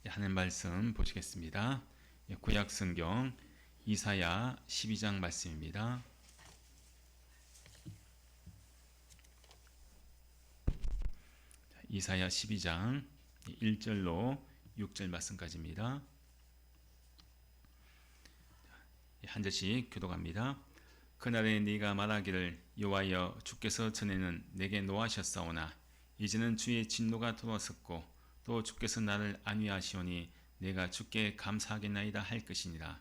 하는 말씀 보시겠습니다. 구약 성경 이사야 12장 말씀입니다. 이사야 12장 1절로 6절 말씀까지입니다. 한 절씩 교독합니다. 그날에 네가 말하기를 여호와여 주께서 전에는 내게 노하셨사오나 이제는 주의 진노가 들어왔었고 또 주께서 나를 안위하시오니 내가 주께 감사하겠나이다 할 것이니라.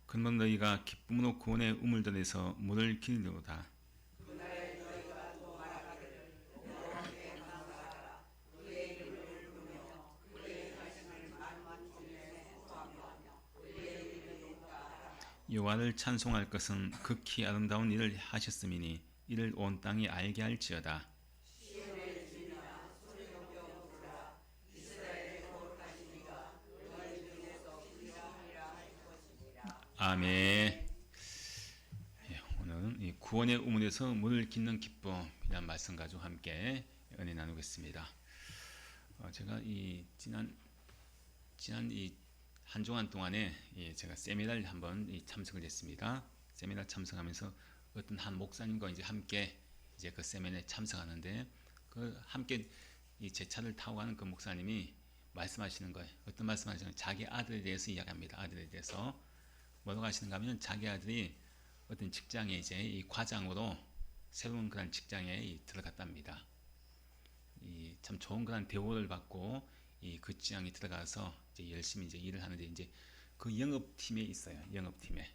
그러면 너희가 기쁨으로 구원의 우물들에서 물을 기르리로다. 여호와를 찬송할 것은 극히 아름다운 일을 하셨음이니 이를 온 땅이 알게 할지어다. 아멘. 오늘은 이 구원의 우물에서 물을 깃는 기쁨이라는 말씀 가지고 함께 은혜 나누겠습니다. 제가 이 지난 이 한 주간 동안에 제가 세미나를 한번 참석을 했습니다. 세미나 참석하면서 어떤 한 목사님과 이제 함께 이제 그 세미나에 참석하는데 그 함께 제 차를 타고 가는 그 목사님이 말씀하시는 거예요. 어떤 말씀하시는 자기 아들에 대해서 이야기합니다. 아들에 대해서 뭐라고 하시는가 하면 자기 아들이 어떤 직장에 이제 이 과장으로 새로운 그런 직장에 들어갔답니다. 참 좋은 그런 대우를 받고 그 직장에 들어가서 이제 열심히 이제 일을 하는데 이제 그 영업팀에 있어요. 영업팀에.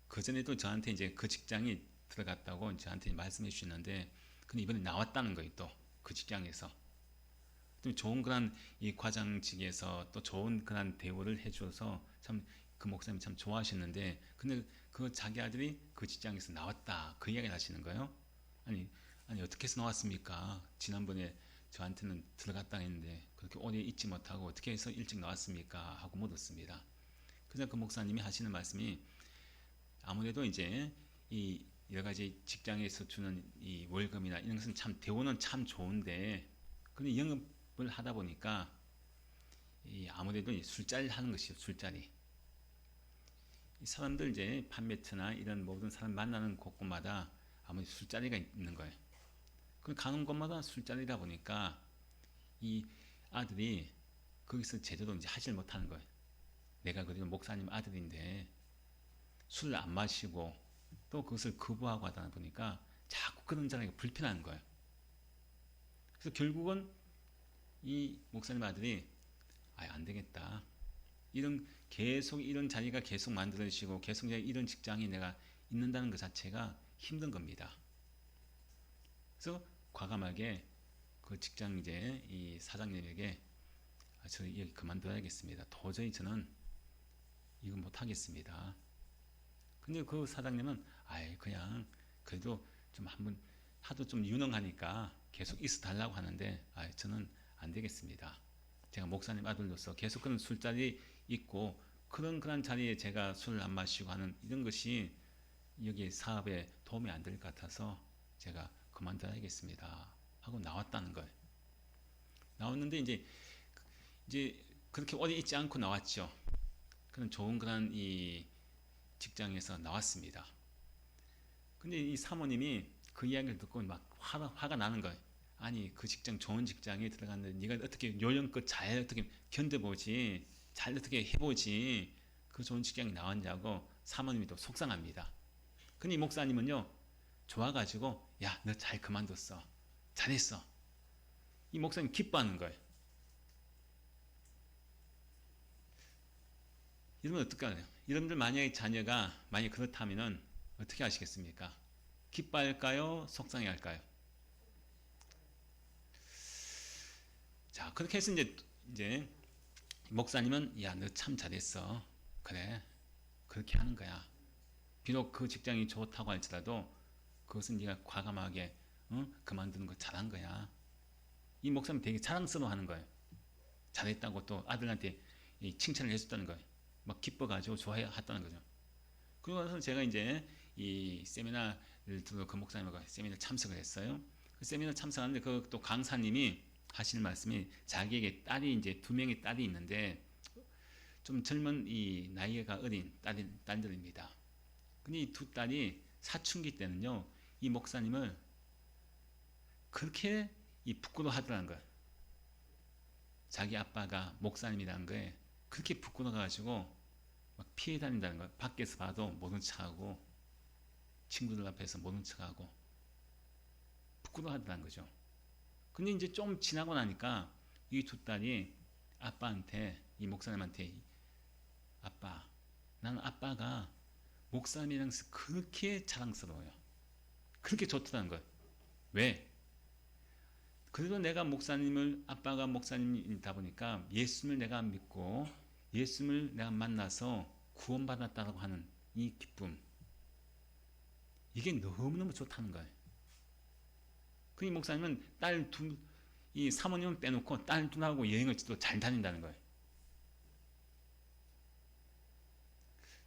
그 전에도 저한테 이제 그 직장에 들어갔다고 저한테 말씀해 주셨는데 근데 이번에 나왔다는 거예요. 또 그 직장에서. 좀 좋은 그런 이 과장직에서 또 좋은 그런 대우를 해줘서 참 그 목사님이 참 좋아하셨는데 근데 그 자기 아들이 그 직장에서 나왔다 그 이야기를 하시는 거예요. 아니 어떻게 해서 나왔습니까? 지난번에 저한테는 들어갔다 했는데 그렇게 오래 있지 못하고 어떻게 해서 일찍 나왔습니까? 하고 물었습니다. 그래서 그 목사님이 하시는 말씀이 아무래도 이제 이 여러 가지 직장에서 주는 이 월급이나 이런 것은 참 대우는 참 좋은데 근데 영업을 하다 보니까 아무래도 술자리를 하는 것이요. 술자리. 이 사람들 이제 판매처나 이런 모든 사람 만나는 곳곳마다 아무래도 술자리가 있는 거예요. 그 가는 곳마다 술자리다 보니까 이 아들이 거기서 제대로 이제 하질 못하는 거예요. 내가 그래도 목사님 아들인데 술을 안 마시고 또 그것을 거부하고 하다 보니까 자꾸 그런 자리가 불편한 거예요. 그래서 결국은 이 목사님 아들이 안 되겠다. 계속 이런 자리가 계속 만들어지고 계속 이런 직장이 내가 있는다는 것 자체가 힘든 겁니다. 그래서 과감하게 그 직장 이제 이 사장님에게 저 여기 그만둬야겠습니다. 도저히 저는 이거 못 하겠습니다. 근데 그 사장님은 그냥 그래도 좀 한번 하도 좀 유능하니까 계속 있어 달라고 하는데 저는 안 되겠습니다. 제가 목사님 아들로서 계속 그런 술자리 있고 그런 자리에 제가 술을 안 마시고 하는 이런 것이 여기 사업에 도움이 안 될 것 같아서 제가 그만둬야겠습니다. 하고 나왔다는 거예요. 나왔는데 이제 그렇게 오래 있지 않고 나왔죠. 그런 좋은 그런 이 직장에서 나왔습니다. 근데 이 사모님이 그 이야기를 듣고 막 화가 나는 거예요. 아니 그 직장 좋은 직장에 들어갔는데 네가 어떻게 요령껏 잘 어떻게 견뎌보지 잘 어떻게 해보지 그 좋은 직장이 나왔냐고 사모님이 또 속상합니다. 근데 이 목사님은요 좋아가지고 야 너 잘 그만뒀어 잘했어 이 목사님 기뻐하는 거예요. 이러면 어떡하나요? 여러분들 만약에 자녀가 만약 그렇다면은 어떻게 하시겠습니까? 기뻐할까요? 속상해할까요? 자 그렇게 해서 이제 목사님은 야 너 참 잘했어 그래 그렇게 하는 거야. 비록 그 직장이 좋다고 할지라도 그것은 네가 과감하게 그만두는 거 잘한 거야. 이 목사님 되게 자랑스러워하는 거예요. 잘했다고 또 아들한테 칭찬을 해줬다는 거예요. 막 기뻐가지고 좋아했다는 거죠. 그러고 나서 제가 이제 이 세미나를 들어 그 목사님과 세미나 참석을 했어요. 그 세미나 참석하는데 그 또 강사님이 하시는 말씀이 자기에게 딸이 이제 두 명의 딸이 있는데 좀 젊은 이 나이가 어린 딸들입니다. 근데 이 두 딸이 사춘기 때는요, 이 목사님을 그렇게 이 부끄러워하더라는 거예요. 자기 아빠가 목사님이라는 거에 그렇게 부끄러워가지고 막 피해 다닌다는 거예요. 밖에서 봐도 모른 척하고 친구들 앞에서 모른 척하고 부끄러워하더라는 거죠. 근데 이제 좀 지나고 나니까 이 두 딸이 아빠한테, 이 목사님한테, 아빠, 나는 아빠가 목사님이랑 그렇게 자랑스러워요. 그렇게 좋더라는 거예요. 왜? 그래도 내가 목사님을, 아빠가 목사님이다 보니까 예수님을 내가 믿고 예수님을 내가 만나서 구원받았다고 하는 이 기쁨, 이게 너무너무 좋다는 거예요. 그 이 목사님은 딸 둘, 이 사모님은 빼놓고 딸 둘하고 여행을 또 잘 다닌다는 거예요.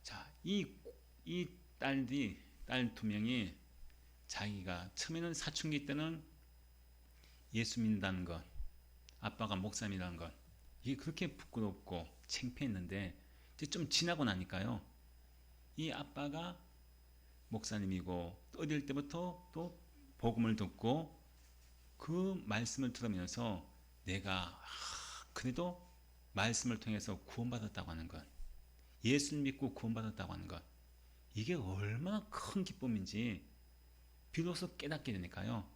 자, 이 딸 두 명이 자기가 처음에는 사춘기 때는 예수 믿는다는 것, 아빠가 목사님이라는 것, 이게 그렇게 부끄럽고 창피했는데 이제 좀 지나고 나니까요, 이 아빠가 목사님이고 어릴 때부터 또 복음을 듣고 그 말씀을 들으면서 내가 그래도 말씀을 통해서 구원받았다고 하는 것, 예수를 믿고 구원받았다고 하는 것, 이게 얼마나 큰 기쁨인지 비로소 깨닫게 되니까요,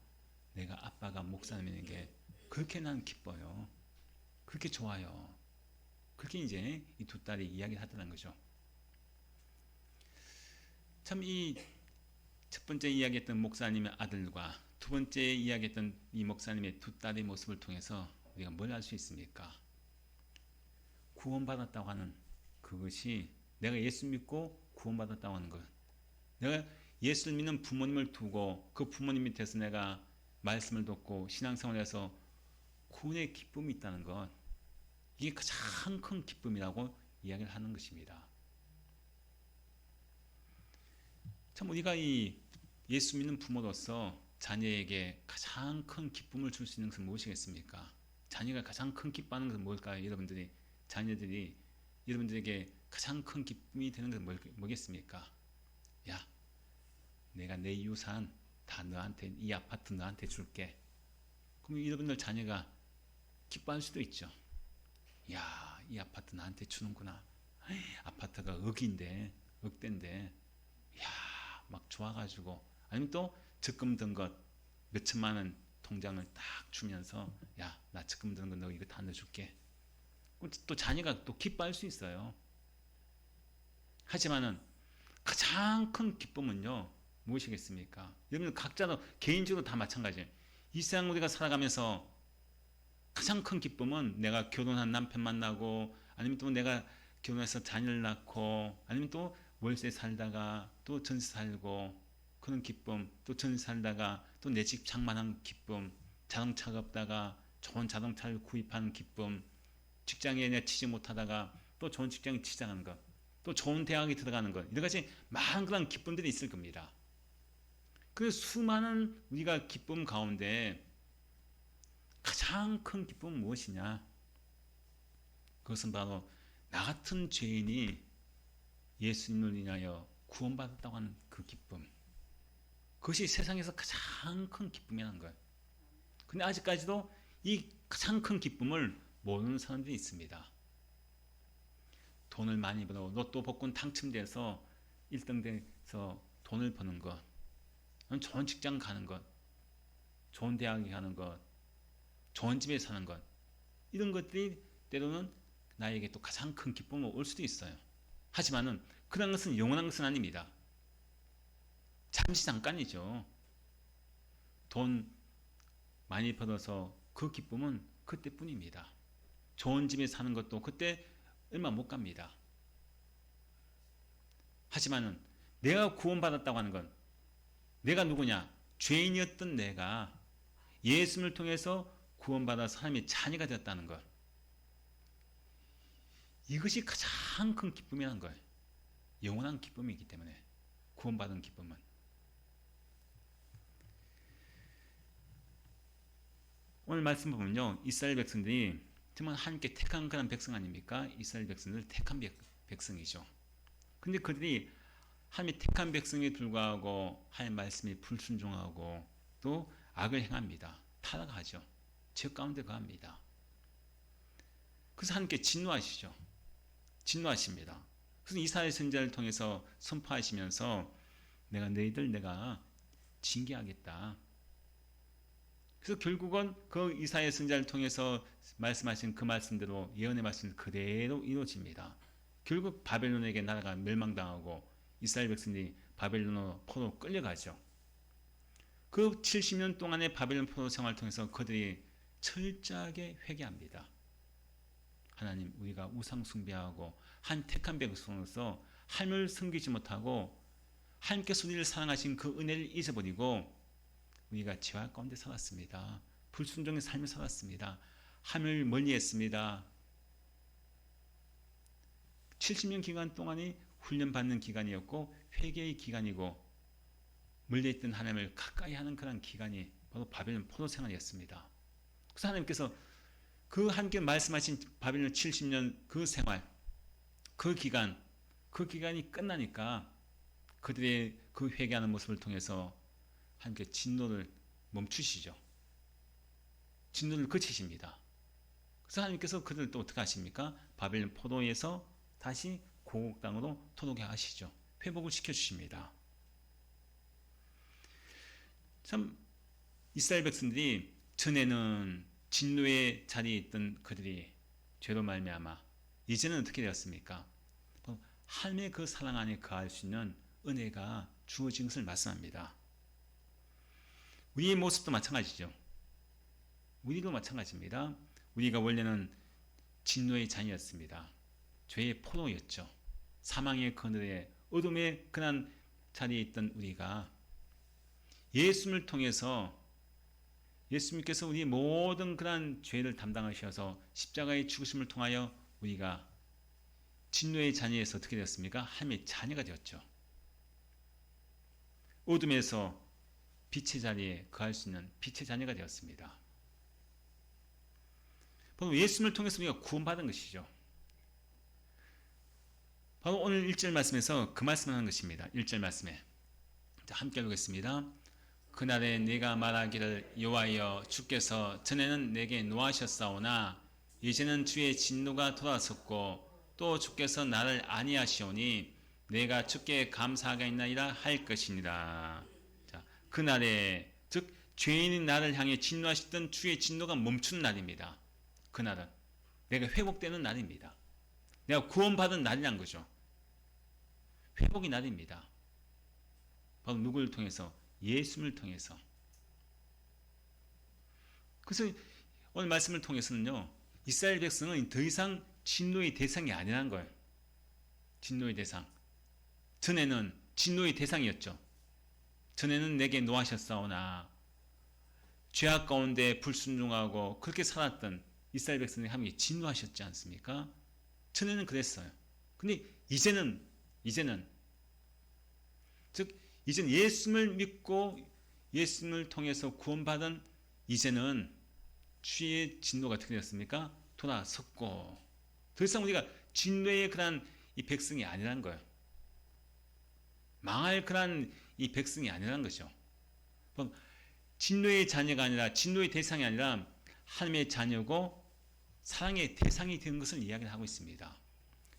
내가 아빠가 목사님인 게 그렇게 난 기뻐요. 그렇게 좋아요. 그렇게 이제 이 두 딸이 이야기를 하더라는 거죠. 참 이 첫 번째 이야기했던 목사님의 아들과 두 번째 이야기했던 이 목사님의 두 딸의 모습을 통해서 우리가 뭘 알 수 있습니까? 구원받았다고 하는 그것이, 내가 예수 믿고 구원받았다고 하는 것, 내가 예수를 믿는 부모님을 두고 그 부모님 밑에서 내가 말씀을 듣고 신앙생활에서 구원의 기쁨이 있다는 것, 이게 가장 큰 기쁨이라고 이야기를 하는 것입니다. 참 우리가 이 예수 믿는 부모로서 자녀에게 가장 큰 기쁨을 줄 수 있는 것은 무엇이겠습니까? 자녀가 가장 큰 기뻐하는 것은 뭘까요? 자녀들이 여러분들에게 가장 큰 기쁨이 되는 것은 뭐겠습니까? 야, 내가 내 유산 다 너한테, 이 아파트 너한테 줄게. 그럼 여러분들 자녀가 기뻐할 수도 있죠. 야, 이 아파트 나한테 주는구나. 아파트가 억대인데, 야, 막 좋아가지고. 아니면 또 적금 든 것 몇천만 원 통장을 딱 주면서, 야, 나 적금 드는 거 너 이거 다 넣어줄게. 또 자녀가 또 기뻐할 수 있어요. 하지만은 가장 큰 기쁨은요, 무엇이겠습니까? 여러분 각자도 개인적으로 다 마찬가지예요. 이 세상 우리가 살아가면서 가장 큰 기쁨은 내가 결혼한 남편 만나고, 아니면 또 내가 결혼해서 자녀를 낳고, 아니면 또 월세 살다가 또 전세 살고 그런 기쁨, 또 전세 살다가 또 내 집 장만한 기쁨, 자동차가 없다가 좋은 자동차를 구입하는 기쁨, 직장에 내가 취직 못하다가 또 좋은 직장에 취직하는 것, 또 좋은 대학에 들어가는 것, 여러 가지 많은 그런 기쁨들이 있을 겁니다. 그 수많은 우리가 기쁨 가운데 가장 큰 기쁨은 무엇이냐? 그것은 바로 나 같은 죄인이 예수님을 인하여 구원받았다고 하는 그 기쁨, 그것이 세상에서 가장 큰 기쁨이라는 거예요. 근데 아직까지도 이 가장 큰 기쁨을 모르는 사람들이 있습니다. 돈을 많이 벌어 로또 복권 당첨돼서 1등 돼서 돈을 버는 것, 좋은 직장 가는 것, 좋은 대학에 가는 것, 좋은 집에 사는 것, 이런 것들이 때로는 나에게 또 가장 큰 기쁨으로 올 수도 있어요. 하지만은 그런 것은 영원한 것은 아닙니다. 잠시 잠깐이죠. 돈 많이 벌어서 그 기쁨은 그때뿐입니다. 좋은 집에 사는 것도 그때 얼마 못 갑니다. 하지만은 내가 구원받았다고 하는 건, 내가 누구냐? 죄인이었던 내가 예수님을 통해서 구원받아 하나님의 자녀가 되었다는 것, 이것이 가장 큰 기쁨이라는 거예요. 영원한 기쁨이기 때문에 구원받은 기쁨은 오늘 말씀 보면요 이스라엘 백성들이 정말 하나님께 택한 그런 백성 아닙니까? 이스라엘 백성들 택한 백성이죠. 근데 그들이 하나님의 택한 백성에 불구하고 하나님의 말씀에 불순종하고 또 악을 행합니다. 타락하죠. 죄 가운데 거합니다. 그래서 하나님께 진노하시죠. 진노하십니다. 그래서 이사야 선지자를 통해서 선포하시면서 내가 징계하겠다. 그래서 결국은 그 이사야 선지자를 통해서 말씀하신 그 말씀대로 예언의 말씀 그대로 이루어집니다. 결국 바벨론에게 나라가 멸망당하고 이스라엘 백성들이 바벨론으로 포로로 끌려가죠. 그 70년 동안의 바벨론 포로 생활을 통해서 그들이 철저하게 회개합니다. 하나님 우리가 우상 숭배하고 한 택한 백성으로서 하나님을 섬기지 못하고 하나님께서 우리를 사랑하신 그 은혜를 잊어버리고 우리가 죄악 가운데 살았습니다. 불순종의 삶을 살았습니다. 하나님을 멀리했습니다. 70년 기간 동안이 훈련받는 기간이었고 회개의 기간이고 멀리했던 하나님을 가까이 하는 그런 기간이 바로 바벨론 포로 생활이었습니다. 그래서 하나님께서 그 함께 말씀하신 바벨론 70년 그 생활 그 기간이 끝나니까 그들의 그 회개하는 모습을 통해서 하나님께 진노를 멈추시죠. 진노를 그치십니다. 그래서 하나님께서 그들을 또 어떻게 하십니까? 바벨론 포로에서 다시 고국 땅으로 돌아오게 하시죠. 회복을 시켜주십니다. 참 이스라엘 백성들이 전에는 진노의 자리에 있던 그들이 죄로 말미암아 이제는 어떻게 되었습니까? 하나님의 그 사랑 안에 거할 수 있는 은혜가 주어진 것을 말씀합니다. 우리의 모습도 마찬가지죠. 우리도 마찬가지입니다. 우리가 원래는 진노의 자녀였습니다. 죄의 포로였죠. 사망의 그늘에 어둠의 그난 자리에 있던 우리가 예수님을 통해서 예수님께서 우리 모든 그런 죄를 담당하셔서 십자가의 죽으심을 통하여 우리가 진노의 자녀에서 어떻게 되었습니까? 하나님의 자녀가 되었죠. 어둠에서 빛의 자리에 거할 수 있는 빛의 자녀가 되었습니다. 바로 예수님을 통해서 우리가 구원받은 것이죠. 바로 오늘 1절 말씀에서 그 말씀을 하는 것입니다. 1절 말씀에 함께 보겠습니다. 그날에 네가 말하기를 여호와여 주께서 전에는 내게 노하셨사오나 이제는 주의 진노가 돌아섰고 또 주께서 나를 아니하시오니 내가 주께 감사하겠나이다 할 것이니라. 자, 그날에 즉 죄인인 나를 향해 진노하셨던 주의 진노가 멈추는 날입니다. 그날은 내가 회복되는 날입니다. 내가 구원받은 날이란 거죠. 회복의 날입니다. 바로 누구를 통해서? 예수님을 통해서. 그래서 오늘 말씀을 통해서는요, 이스라엘 백성은 더 이상 진노의 대상이 아니라는 거예요. 진노의 대상. 전에는 진노의 대상이었죠. 전에는 내게 노하셨사오나 죄악 가운데 불순종하고 그렇게 살았던 이스라엘 백성이 하나님께 진노하셨지 않습니까? 전에는 그랬어요. 근데 이제는 즉 이제는 예수님을 믿고 예수님을 통해서 구원받은 이제는 주의 진노가 어떻게 되었습니까? 돌아섰고 더 이상 우리가 진노의 그런 이 백성이 아니라는 거예요. 망할 그런 이 백성이 아니라는 거죠. 진노의 자녀가 아니라 진노의 대상이 아니라 하나님의 자녀고 사랑의 대상이 되는 것을 이야기를 하고 있습니다.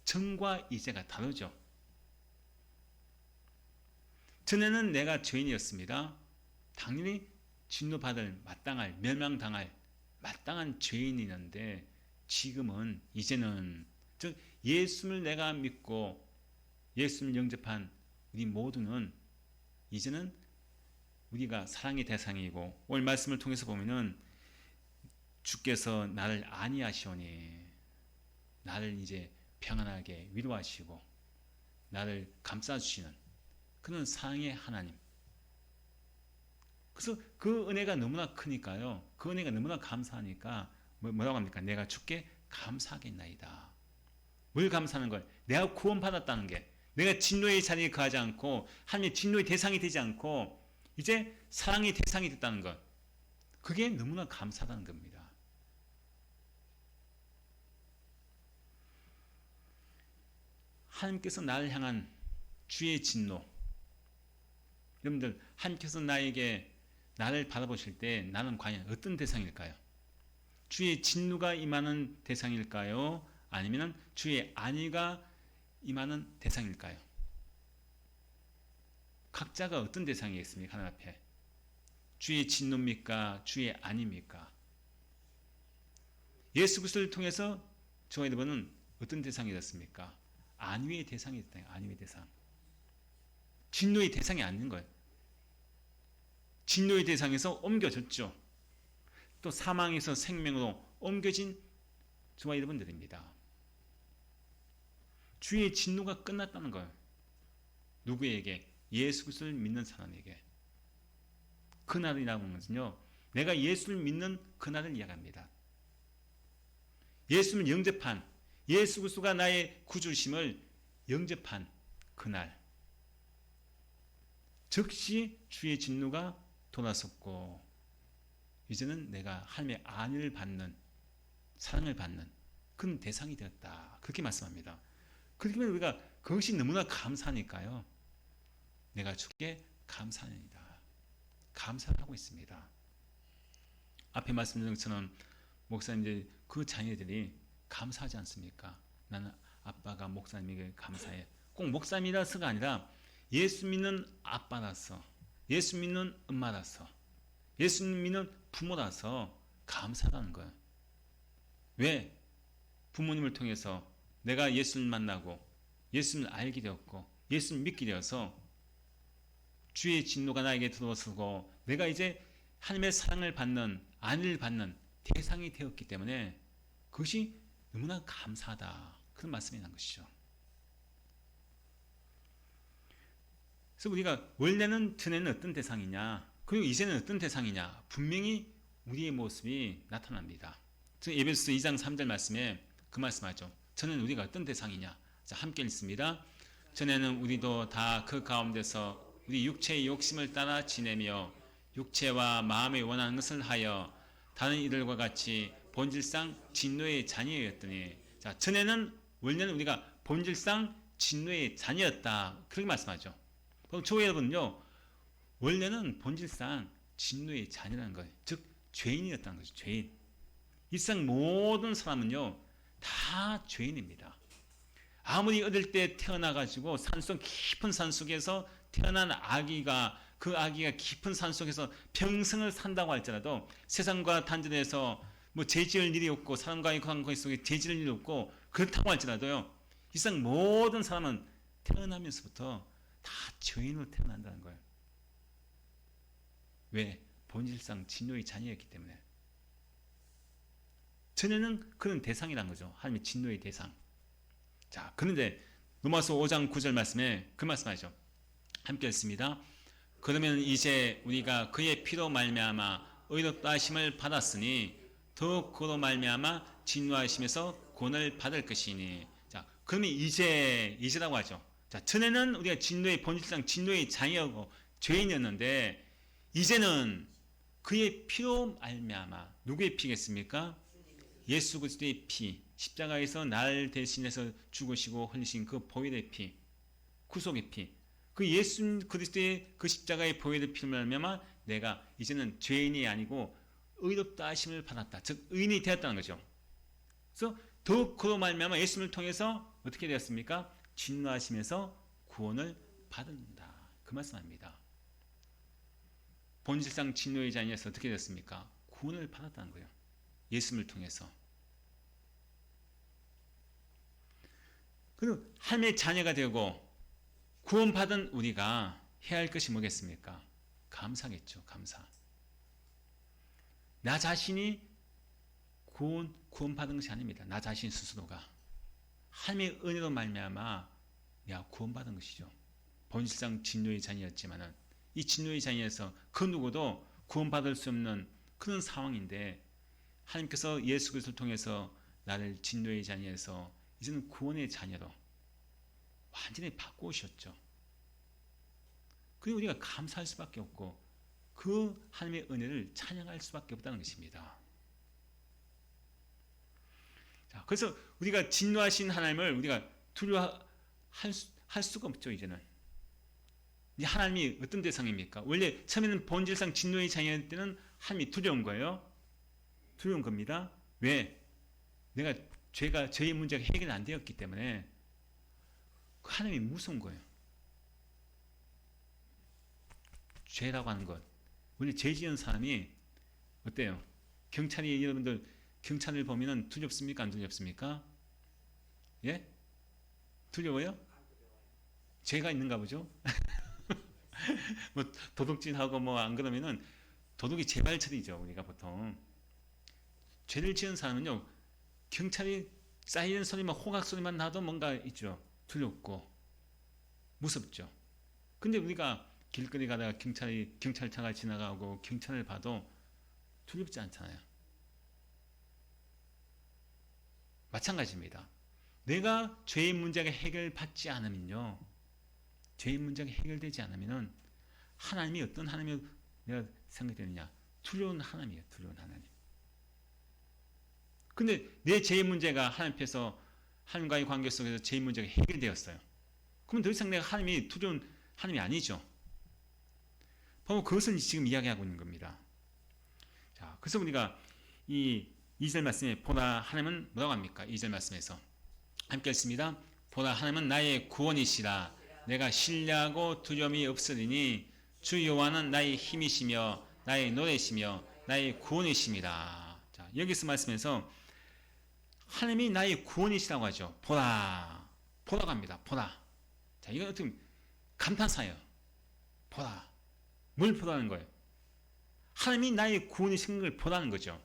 전과 이제가 다르죠. 전에는 내가 죄인이었습니다. 당연히 진노받을 마땅할 멸망당할 마땅한 죄인이었는데 지금은 이제는 즉 예수를 내가 믿고 예수를 영접한 우리 모두는 이제는 우리가 사랑의 대상이고 오늘 말씀을 통해서 보면은 주께서 나를 아니하시오니 나를 이제 평안하게 위로하시고 나를 감싸주시는 그는 사랑의 하나님. 그래서 그 은혜가 너무나 크니까요. 그 은혜가 너무나 감사하니까 뭐라고 합니까? 내가 주께 감사하겠나이다. 뭘 감사하는 거예요? 내가 구원받았다는 게, 내가 진노의 자리에 거하지 않고 하나님의 진노의 대상이 되지 않고 이제 사랑의 대상이 됐다는 것. 그게 너무나 감사하다는 겁니다. 하나님께서 나를 향한 주의 진노. 여러분들, 하나님께서 나를 바라보실 때 나는 과연 어떤 대상일까요? 주의 진노가 임하는 대상일까요? 아니면 주의 안위가 임하는 대상일까요? 각자가 어떤 대상이겠습니까? 하나님 앞에. 주의 진노입니까? 주의 안위입니까? 예수 그리스도를 통해서 저와 여러분은 어떤 대상이 됐습니까? 안위의 대상이 됐다. 안위의 대상. 진노의 대상이 아닌 거예요. 진노의 대상에서 옮겨졌죠. 또 사망에서 생명으로 옮겨진 저와 여러분들입니다. 주의 진노가 끝났다는 거예요. 누구에게? 예수 그리스도를 믿는 사람에게. 그날이라고 하는 것은요, 내가 예수를 믿는 그날을 이야기합니다. 예수를 영접한, 예수 그리스도가 나의 구주심을 영접한 그날, 즉시 주의 진노가 돌아섰고 이제는 내가 하나님의 안위를 받는, 사랑을 받는 그런 대상이 되었다. 그렇게 말씀합니다. 그렇게 우리가 그것이 너무나 감사하니까요, 내가 주께 감사합니다. 감사를 하고 있습니다. 앞에 말씀드린 것처럼 목사님들 그 자녀들이 감사하지 않습니까? 나는 아빠가 목사님에게 감사해. 꼭 목사님이라서가 아니라 예수 믿는 아빠라서, 예수 믿는 엄마라서, 예수 믿는 부모라서 감사하다는 거예요. 왜? 부모님을 통해서 내가 예수를 만나고 예수를 알게 되었고 예수를 믿게 되어서 주의 진노가 나에게 들어서고 내가 이제 하나님의 사랑을 받는, 안위를 받는 대상이 되었기 때문에 그것이 너무나 감사하다. 그런 말씀이 난 것이죠. 그래서 우리가 원래는 전에는 어떤 대상이냐, 그리고 이제는 어떤 대상이냐, 분명히 우리의 모습이 나타납니다. 에베소서 2장 3절 말씀에 그 말씀하죠. 전에는 우리가 어떤 대상이냐. 자, 함께 읽습니다. 전에는 우리도 다 그 가운데서 우리 육체의 욕심을 따라 지내며 육체와 마음에 원하는 것을 하여 다른 이들과 같이 본질상 진노의 자녀였더니, 자, 전에는 원래는 우리가 본질상 진노의 자녀였다. 그렇게 말씀하죠. 저 여러분요, 원래는 본질상 진노의 자녀라는 거예요. 즉 죄인이었다는 거죠. 죄인. 이 세상 모든 사람은요 다 죄인입니다. 아무리 어릴 때 태어나가지고 산속 깊은 산속에서 태어난 아기가, 그 아기가 깊은 산속에서 평생을 산다고 할지라도 세상과 단절해서 뭐 죄지을 일이 없고 사람과의 관계 속에 죄지을 일이 없고 그렇다고 할지라도요, 이 세상 모든 사람은 태어나면서부터 다 죄인으로 태어난다는 거예요. 왜? 본질상 진노의 자녀였기 때문에. 전에는 그런 대상이란 거죠. 하나님의 진노의 대상. 자, 그런데 로마서 5장 9절 말씀에 그 말씀하죠. 함께 읽습니다. 그러면 이제 우리가 그의 피로 말미암아 의롭다 하심을 받았으니 더욱 그로 말미암아 진노하심에서 구원을 받을 것이니. 자, 그러면 이제라고 하죠. 자, 전에는 우리가 진노의 본질상 진노의 자녀고 죄인이었는데 이제는 그의 피로 말미암아, 누구의 피겠습니까? 예수 그리스도의 피, 십자가에서 날 대신해서 죽으시고 흘리신 그 보혈의 피, 구속의 피, 그 예수 그리스도의 그 십자가의 보혈의 피로 말미암아 내가 이제는 죄인이 아니고 의롭다 하심을 받았다. 즉 의인이 되었다는 거죠. 그래서 더욱 그로 말미암아 예수님을 통해서 어떻게 되었습니까? 진노하심에서 구원을 받는다. 그 말씀합니다. 본질상 진노의 자녀에서 어떻게 됐습니까? 구원을 받았다는 거예요. 예수님을 통해서. 그리고 하나님의 자녀가 되고 구원받은 우리가 해야 할 것이 뭐겠습니까? 감사겠죠. 감사. 나 자신이 구원받은 것이 아닙니다. 나 자신 스스로가. 하나님의 은혜로 말미암아 내가 구원받은 것이죠. 본질상 진노의 자녀였지만은 이 진노의 자녀에서 그 누구도 구원받을 수 없는 그런 상황인데 하나님께서 예수 그리스도를 통해서 나를 진노의 자녀에서 이제는 구원의 자녀로, 와, 완전히 바꾸셨죠. 그리고 우리가 감사할 수밖에 없고 그 하나님의 은혜를 찬양할 수밖에 없다는 것입니다. 자, 그래서 우리가 진노하신 하나님을 우리가 두려워할 수가 없죠. 이제는 이 하나님이 어떤 대상입니까? 원래 처음에는 본질상 진노의 자녀일 때는 하나님이 두려운 거예요. 두려운 겁니다. 왜? 내가 저의 문제가 해결 안 되었기 때문에 그 하나님이 무서운 거예요. 죄라고 하는 것. 원래 죄 지은 사람이 어때요? 경찰이 여러분들 경찰을 보면은 두렵습니까? 안 두렵습니까? 예? 두려워요? 죄가 있는가 보죠? 뭐 도둑질하고 뭐 안 그러면은 도둑이 재발처리죠. 우리가 보통 죄를 지은 사람은요 경찰이 사이렌 소리만 호각 소리만 나도 뭔가 있죠. 두렵고 무섭죠. 근데 우리가 길거리 가다가 경찰차가 지나가고 경찰을 봐도 두렵지 않잖아요. 마찬가지입니다. 내가 죄의 문제가 해결받지 않으면요, 죄의 문제가 해결되지 않으면은 하나님이 어떤 하나님이 내가 생각되느냐? 두려운 하나님이에요. 두려운 하나님. 근데 내 죄의 문제가 하나님 앞에서 하나님과의 관계 속에서 죄의 문제가 해결되었어요. 그러면 더 이상 내가 하나님이 두려운 하나님이 아니죠. 바로 그것을 지금 이야기하고 있는 겁니다. 자, 그래서 우리가 이 2절 말씀에 보라 하나님은 뭐라고 합니까? 2절 말씀에서 함께 읽습니다. 보라 하나님은 나의 구원이시라. 내가 신뢰하고 두려움이 없으리니 주 여호와는 나의 힘이시며 나의 노래시며 나의 구원이십니다. 자, 여기서 말씀에서 하나님이 나의 구원이시라고 하죠. 보라. 보라고 합니다. 보라. 자, 이건 어떻게 감탄사예요. 보라. 뭘 보라는 거예요? 하나님이 나의 구원이신 걸 보라는 거죠.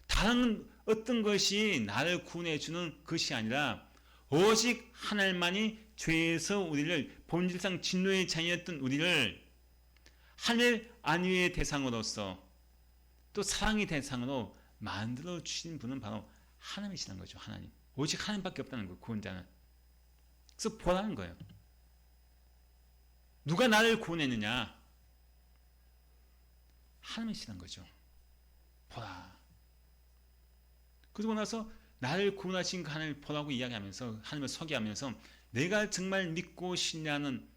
다른 어떤 것이 나를 구원해 주는 것이 아니라 오직 하나님만이 죄에서 우리를 본질상 진노의 자녀였던 우리를 하늘 안위의 대상으로서 또 사랑의 대상으로 만들어 주신 분은 바로 하나님이시라는 거죠. 하나님. 오직 하나님밖에 없다는 거예요. 구원자는. 그래서 보라는 거예요. 누가 나를 구원했느냐? 하나님이시라는 거죠. 보라. 그러고 나서 나를 구원하신 그 하나님을 보라고 이야기하면서 하나님을 소개하면서 내가 정말 믿고 신뢰하는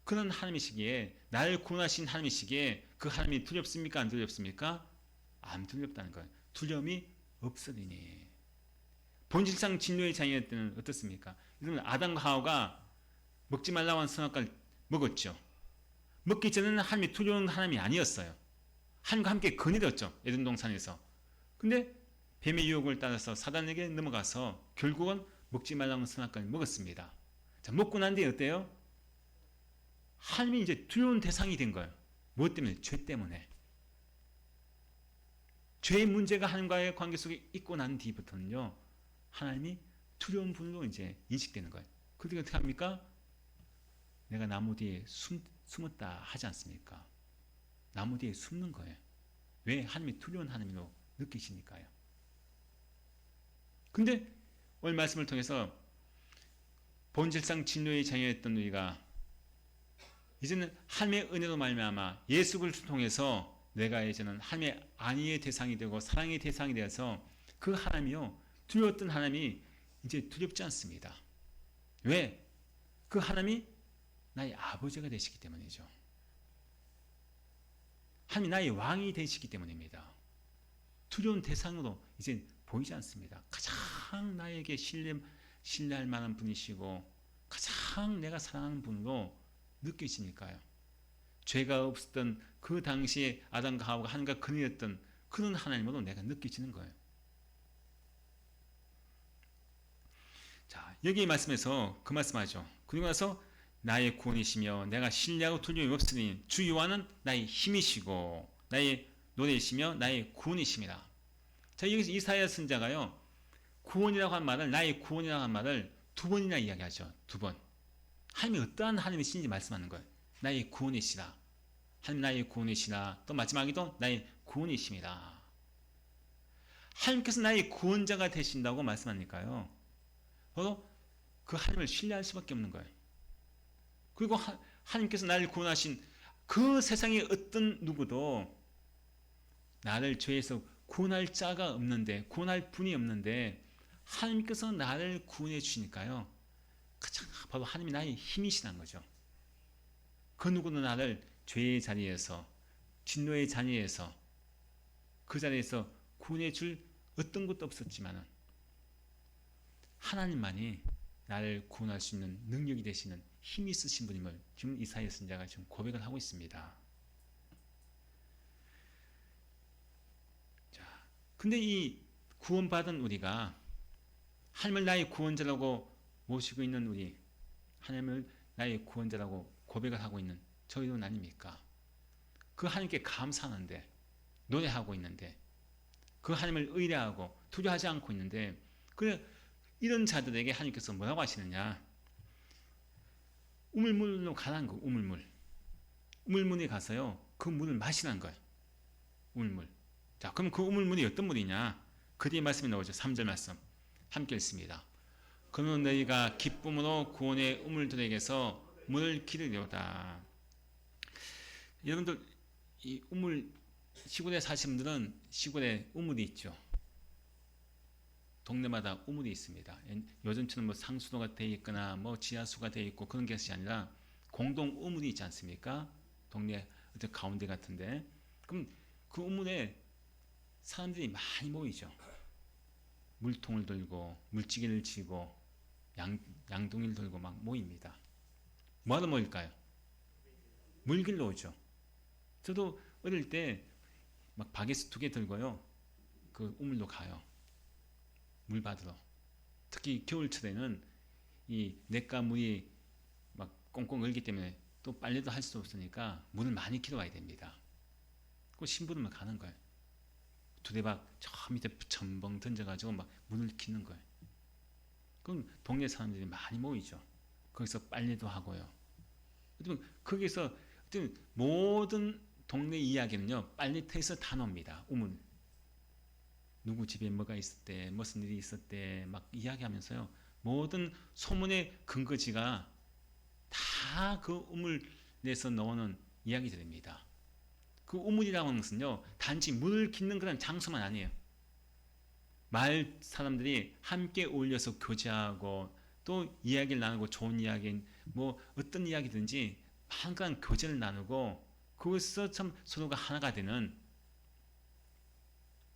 그런 하나님이시기에 나를 구원하신 하나님이시기에 그 하나님이 두렵습니까? 안 두렵습니까? 안 두렵다는 거예요. 두려움이 없으리니. 본질상 진노의 자녀일 때는 어떻습니까? 여러분 아담과 하와가 먹지 말라고 한 선악과를 먹었죠. 먹기 전에는 하나님이 두려운 하나님이 아니었어요. 하나님과 함께 거느렸죠. 에덴 동산에서. 근데 뱀의 유혹을 따라서 사단에게 넘어가서 결국은 먹지 말라는 선악과를 먹었습니다. 자, 먹고 난 뒤에 어때요? 하나님이 이제 두려운 대상이 된 거예요. 무엇 때문에? 죄 때문에. 죄의 문제가 하나님과의 관계 속에 있고 난 뒤부터는요, 하나님이 두려운 분으로 이제 인식되는 거예요. 그때 어떻게 합니까? 내가 나무 뒤에 숨었다 하지 않습니까? 나무 뒤에 숨는 거예요. 왜? 하나님이 두려운 하나님으로 느끼시니까요. 근데 오늘 말씀을 통해서 본질상 진노의 자녀였던 우리가 이제는 하나님의 은혜로 말미암아 예수 그리스도를 통해서 내가 이제는 하나님의 안위의 대상이 되고 사랑의 대상이 되어서 그 하나님이요 두려웠던 하나님이 이제 두렵지 않습니다. 왜? 그 하나님이 나의 아버지가 되시기 때문이죠. 하나님이 나의 왕이 되시기 때문입니다. 두려운 대상으로 이제 보이지 않습니다. 가장 나에게 신뢰할 만한 분이시고 가장 내가 사랑하는 분으로 느껴지니까요. 죄가 없었던 그 당시에 아담과 하와가 하나님과 거느렸던 그런 하나님으로 내가 느껴지는 거예요. 자, 여기 말씀에서 그 말씀하죠. 그리고 나서 나의 구원이시며 내가 신뢰하고 두려움이 없으니 주 여호와는 나의 힘이시고 나의 노래이시며 나의 구원이십니다. 자, 여기서 이사야 선자가요 구원이라고 한 말을 나의 구원이라고 한 말을 두 번이나 이야기하죠. 두 번. 하나님이 어떠한 하나님이신지 말씀하는 거예요. 나의 구원이시라. 하나님 나의 구원이시라. 또 마지막에도 나의 구원이십니다. 하나님께서 나의 구원자가 되신다고 말씀하니까요. 바로 그 하나님을 신뢰할 수밖에 없는 거예요. 그리고 하나님께서 나를 구원하신 그 세상의 어떤 누구도 나를 죄에서 구원할 자가 없는데, 구원할 분이 없는데 하나님께서 나를 구원해 주시니까요, 가장 바로 하나님이 나의 힘이시란 거죠. 그 누구도 나를 죄의 자리에서, 진노의 자리에서, 그 자리에서 구원해 줄 어떤 것도 없었지만은 하나님만이 나를 구원할 수 있는 능력이 되시는 힘이 있으신 분임을 지금 이사야 선지자가 지금 고백을 하고 있습니다. 자, 근데 이 구원받은 우리가 하나님을 나의 구원자라고 모시고 있는 우리, 하나님을 나의 구원자라고 고백을 하고 있는 저희는 아닙니까? 그 하나님께 감사하는데, 노래하고 있는데, 그 하나님을 의뢰하고 두려워하지 않고 있는데, 그래 이런 자들에게 하나님께서 뭐라고 하시느냐? 우물물로 가라는 거. 우물물에 가서요, 그 물을 마시라는 거예요. 우물물. 자, 그럼 그 우물물이 어떤 물이냐? 그 뒤에 말씀이 나오죠. 3절 말씀 함께 읽습니다. 그러면 너희가 기쁨으로 구원의 우물들에게서 물을 기르려다. 여러분들 이 우물, 시골에 사시는 분들은 시골에 우물이 있죠. 동네마다 우물이 있습니다. 요즘처럼 뭐 상수도가 되어 있거나 뭐 지하수가 되어 있고 그런 것이 아니라 공동 우물이 있지 않습니까? 동네 어떤 가운데 같은데. 그럼 그 우물에 사람들이 많이 모이죠. 물통을 들고 물지개를 지고 양동이를 들고 막 모입니다. 뭐하러 모일까요? 물 길러 오죠. 저도 어릴 때 막 바게트 2개 들고요, 그 우물로 가요. 물 받으러. 특히 겨울철에는 이 냇가 물이 막 꽁꽁 얼기 때문에 또 빨래도 할 수 없으니까 물을 많이 길어와야 됩니다. 그 심부름을 가는 거예요. 두레박 저 밑에 첨벙 던져가지고 막 물을 기는 거예요. 그럼 동네 사람들이 많이 모이죠. 거기서 빨래도 하고요. 거기서 모든 동네 이야기는요, 빨래터에서 다 나옵니다. 우물. 누구 집에 뭐가 있었대, 무슨 일이 있었대, 막 이야기하면서요, 모든 소문의 근거지가 다 그 우물에서 나오는 이야기들입니다. 그 우물이라고 하는 것은요, 단지 물을 깃는 그런 장소만 아니에요. 마을 사람들이 함께 어울려서 교제하고 또 이야기를 나누고, 좋은 이야기, 뭐 어떤 이야기든지 한가한 교제를 나누고 그것에서 참 서로가 하나가 되는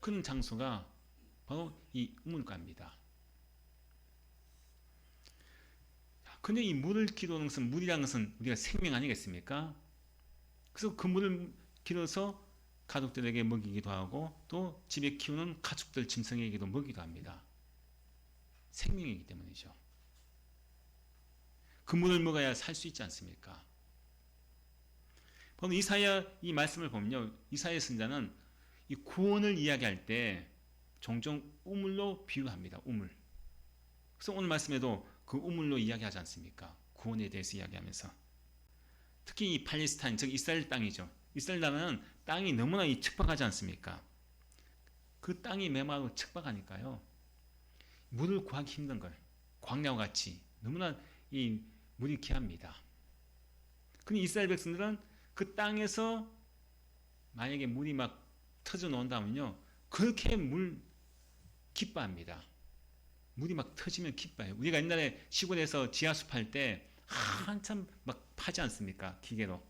그런 장소가 바로 이 우물가입니다. 근데 이 물을 기르는 것은, 물이라는 것은 우리가 생명 아니겠습니까? 그래서 그 물을 길어서 가족들에게 먹이기도 하고 또 집에 키우는 가축들, 짐승에게도 먹이기도 합니다. 생명이기 때문이죠. 그 물을 먹어야 살 수 있지 않습니까? 바로 이사야 이 말씀을 보면요, 이사야 선지자는 이 구원을 이야기할 때 종종 우물로 비유합니다. 우물. 그래서 오늘 말씀에도 그 우물로 이야기하지 않습니까? 구원에 대해서 이야기하면서. 특히 이 팔레스타인, 즉 이스라엘 땅이죠. 이스라엘 나라는 땅이 너무나 척박하지 않습니까? 그 땅이 메마르고 척박하니까요, 물을 구하기 힘든 거예요. 광야와 같이 너무나 이 물이 귀합니다. 근데 이스라엘 백성들은 그 땅에서 만약에 물이 막 터져 나온다면요, 그렇게 물 기뻐합니다. 물이 막 터지면 기뻐해요. 우리가 옛날에 시골에서 지하수 팔 때 한참 막 파지 않습니까? 기계로.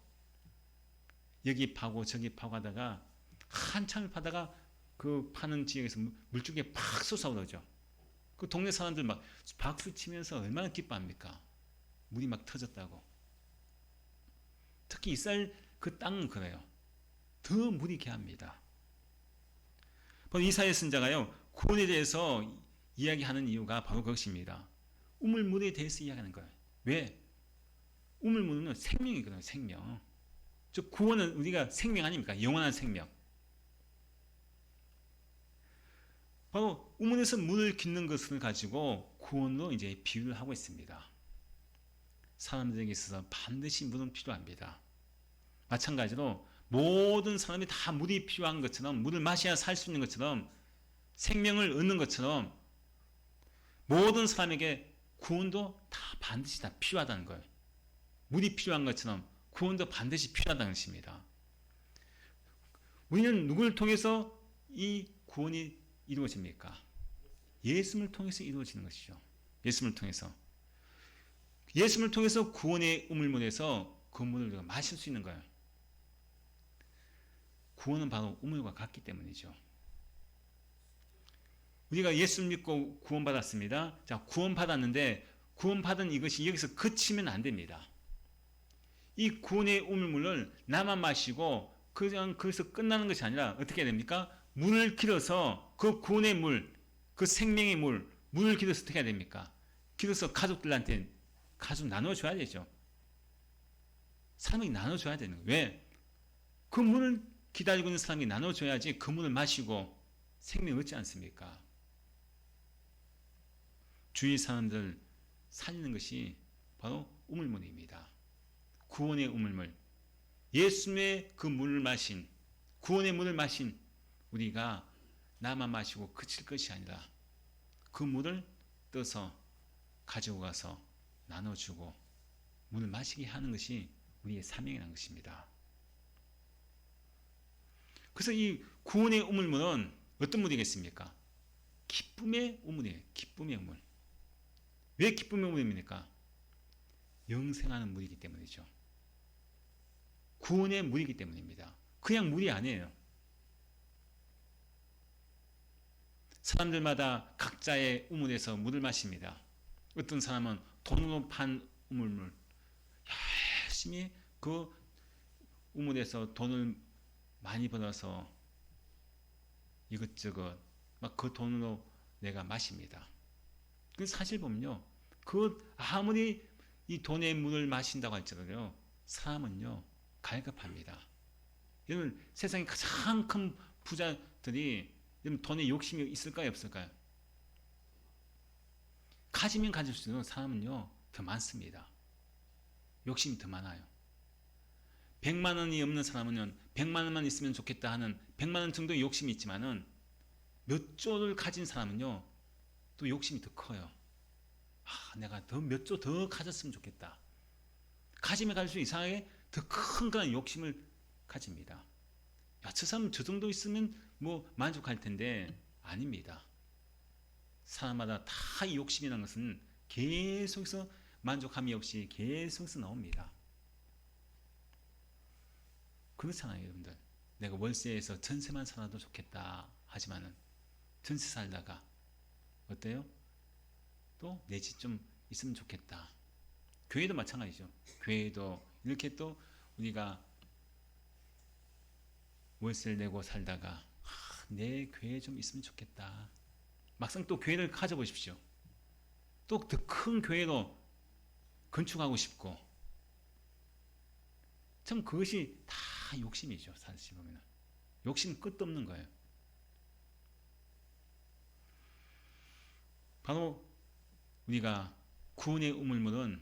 여기 파고 저기 파고 하다가 한참을 파다가 그 파는 지역에서 물줄기가 팍 솟아오르죠. 그 동네 사람들 막 박수 치면서 얼마나 기뻐합니까? 물이 막 터졌다고. 특히 이스라엘 그 땅은 그래요. 더 물이 귀합니다. 바로 이사야 선지자가요, 구원에 대해서 이야기하는 이유가 바로 그것입니다. 우물물에 대해서 이야기하는 거예요. 왜? 우물물은 생명이거든요. 생명. 즉 구원은 우리가 생명 아닙니까? 영원한 생명. 바로 우물에서 물을 깃는 것을 가지고 구원으로 이제 비유를 하고 있습니다. 사람들에게 있어서 반드시 물은 필요합니다. 마찬가지로 모든 사람이 다 물이 필요한 것처럼, 물을 마셔야 살 수 있는 것처럼, 생명을 얻는 것처럼 모든 사람에게 구원도 다 반드시 다 필요하다는 거예요. 물이 필요한 것처럼 구원도 반드시 필요하다는 것입니다. 우리는 누구를 통해서 이 구원이 이루어집니까? 예수님을 통해서 이루어지는 것이죠. 예수님을 통해서. 예수님을 통해서 구원의 우물물에서 그 물을 우리가 마실 수 있는 거예요. 구원은 바로 우물과 같기 때문이죠. 우리가 예수 믿고 구원받았습니다. 자, 구원받았는데 구원받은 이것이 여기서 그치면 안 됩니다. 이 구원의 우물물을 나만 마시고 그냥 거기서 끝나는 것이 아니라 어떻게 해야 됩니까? 물을 길어서 그 구원의 물, 그 생명의 물을 길어서 어떻게 해야 됩니까? 길어서 가족들한테 가족 나눠줘야 되죠. 사람이 나눠줘야 되는 거예요. 왜? 그 물을 기다리고 있는 사람이 나눠줘야지 그 물을 마시고 생명을 얻지 않습니까? 주위 사람들 살리는 것이 바로 우물물입니다. 구원의 우물물. 예수님의 그 물을 마신, 구원의 물을 마신 우리가 나만 마시고 그칠 것이 아니라 그 물을 떠서 가지고 가서 나눠주고 물을 마시게 하는 것이 우리의 사명이라는 것입니다. 그래서 이 구원의 우물물은 어떤 물이겠습니까? 기쁨의 우물이에요. 기쁨의 우물. 왜 기쁨의 우물입니까? 영생하는 물이기 때문이죠. 구원의 물이기 때문입니다. 그냥 물이 아니에요. 사람들마다 각자의 우물에서 물을 마십니다. 어떤 사람은 돈으로 판 우물물, 열심히 그 우물에서 돈을 많이 벌어서 이것저것 막 그 돈으로 내가 마십니다. 그 사실 보면요, 그 아무리 이 돈의 물을 마신다고 할지라도 사람은요 갈급합니다. 여러분 세상에 가장 큰 부자들이 여러분 돈에 욕심이 있을까요, 없을까요? 가지면 가질수록 사람은요 더 많습니다. 욕심이 더 많아요. 100만 원이 없는 사람은 100만 원만 있으면 좋겠다 하는 100만 원 정도의 욕심이 있지만은 몇 조를 가진 사람은요 또 욕심이 더 커요. 내가 더 몇 조 더 가졌으면 좋겠다. 가지면 갈수록 이상하게 더 큰 그런 욕심을 가집니다. 저 사람 저 정도 있으면 뭐 만족할 텐데 아닙니다. 사람마다 다 이 욕심이라는 것은 계속해서 만족함이 없이 계속해서 나옵니다. 그렇잖아요, 여러분들. 내가 월세에서 전세만 살아도 좋겠다 하지만은 전세 살다가 어때요? 또 내 집 좀 있으면 좋겠다. 교회도 마찬가지죠. 교회도 이렇게 또 우리가 월세를 내고 살다가 내 교회 좀 있으면 좋겠다. 막상 또 교회를 가져보십시오. 또 더 큰 교회로 건축하고 싶고 참 그것이 다 욕심이죠. 사실 보면 욕심 끝도 없는 거예요. 바로 우리가 구원의 우물물은